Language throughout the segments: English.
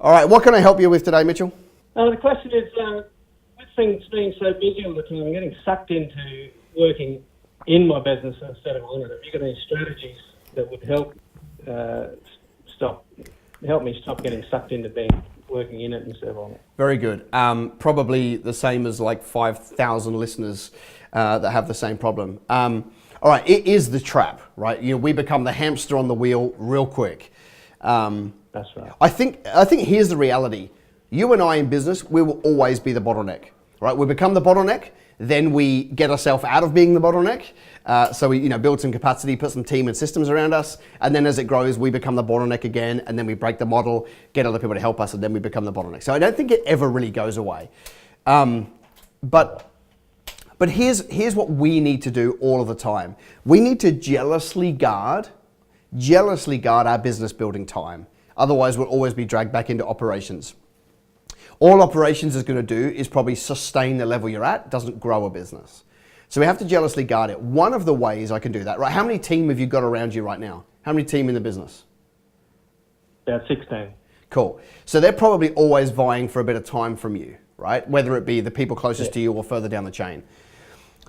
All right, what can I help you with today, Mitchell? The question is, with things being so busy all the time, I'm getting sucked into working in my business instead of on it. Have you got any strategies that would help me stop getting sucked into working in it instead of on it? Very good. Probably the same as like 5,000 listeners that have the same problem. All right, it is the trap, right? We become the hamster on the wheel real quick. That's right. I think here's the reality. You and I in business, we will always be the bottleneck, right? We become the bottleneck, then we get ourselves out of being the bottleneck. So we build some capacity, put some team and systems around us, and then as it grows, we become the bottleneck again, and then we break the model, get other people to help us, and then we become the bottleneck. So I don't think it ever really goes away. But here's what we need to do all of the time. We need to jealously guard our business building time. Otherwise, we'll always be dragged back into operations. All operations is going to do is probably sustain the level you're at, doesn't grow a business. So we have to jealously guard it. One of the ways I can do that, right? How many team have you got around you right now? How many team in the business? About 16. Cool. So they're probably always vying for a bit of time from you, right? Whether it be the people closest to you or further down the chain.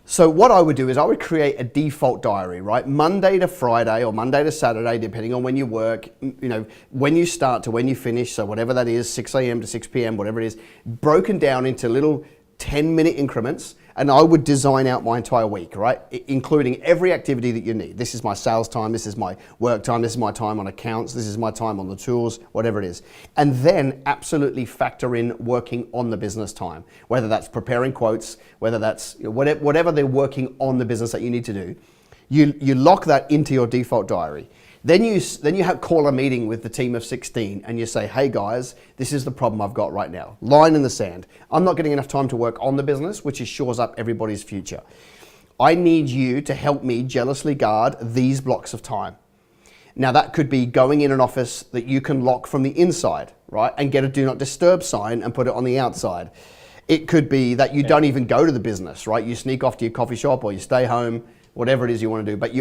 So what I would do is I would create a default diary, right? Monday to Friday or Monday to Saturday, depending on when you work, when you start to when you finish. So whatever that is, 6 a.m. to 6 p.m., whatever it is, broken down into little 10-minute increments. And I would design out my entire week, right? Including every activity that you need. This is my sales time, this is my work time, this is my time on accounts, this is my time on the tools, whatever it is. And then absolutely factor in working on the business time, whether that's preparing quotes, whether that's whatever they're working on the business that you need to do. You lock that into your default diary. Then you call a meeting with the team of 16 and you say, hey guys, this is the problem I've got right now. Line in the sand. I'm not getting enough time to work on the business, which shores up everybody's future. I need you to help me jealously guard these blocks of time. Now that could be going in an office that you can lock from the inside, right? And get a do not disturb sign and put it on the outside. It could be that you don't even go to the business, right? You sneak off to your coffee shop or you stay home, whatever it is you want to do, but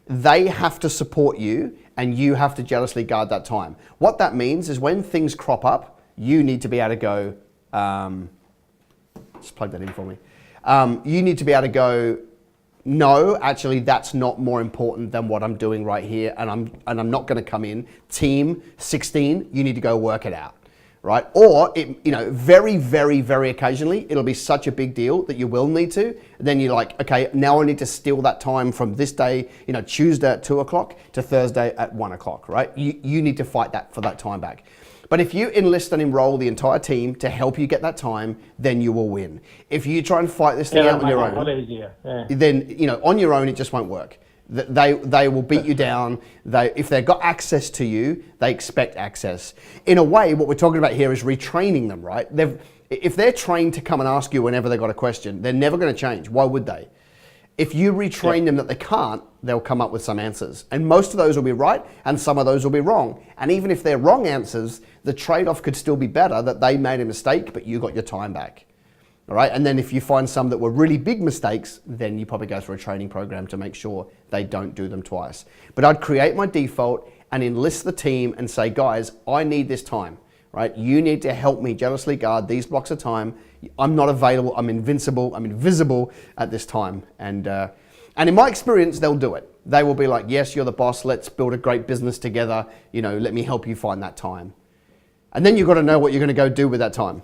they have to support you and you have to jealously guard that time. What that means is when things crop up, you need to be able to go, just plug that in for me. You need to be able to go, no, actually that's not more important than what I'm doing right here and I'm not going to come in. Team 16, you need to go work it out. Right? Or, very, very, very occasionally, it'll be such a big deal that you will need to. Then you're like, okay, now I need to steal that time from this day, Tuesday at 2 o'clock to Thursday at 1 o'clock, right? You need to fight for that time back. But if you enlist and enroll the entire team to help you get that time, then you will win. If you try and fight this thing out on your own, then, on your own, it just won't work. They will beat you down. If they've got access to you, they expect access. In a way, what we're talking about here is retraining them, right? If they're trained to come and ask you whenever they've got a question, they're never going to change. Why would they? If you retrain them that they can't, they'll come up with some answers. And most of those will be right, and some of those will be wrong. And even if they're wrong answers, the trade-off could still be better that they made a mistake, but you got your time back. All right, and then if you find some that were really big mistakes, then you probably go through a training program to make sure they don't do them twice. But I'd create my default and enlist the team and say, guys, I need this time, right? You need to help me jealously guard these blocks of time. I'm not available, I'm invincible, I'm invisible at this time. And in my experience, they'll do it. They will be like, yes, you're the boss, let's build a great business together. Let me help you find that time. And then you've got to know what you're going to go do with that time.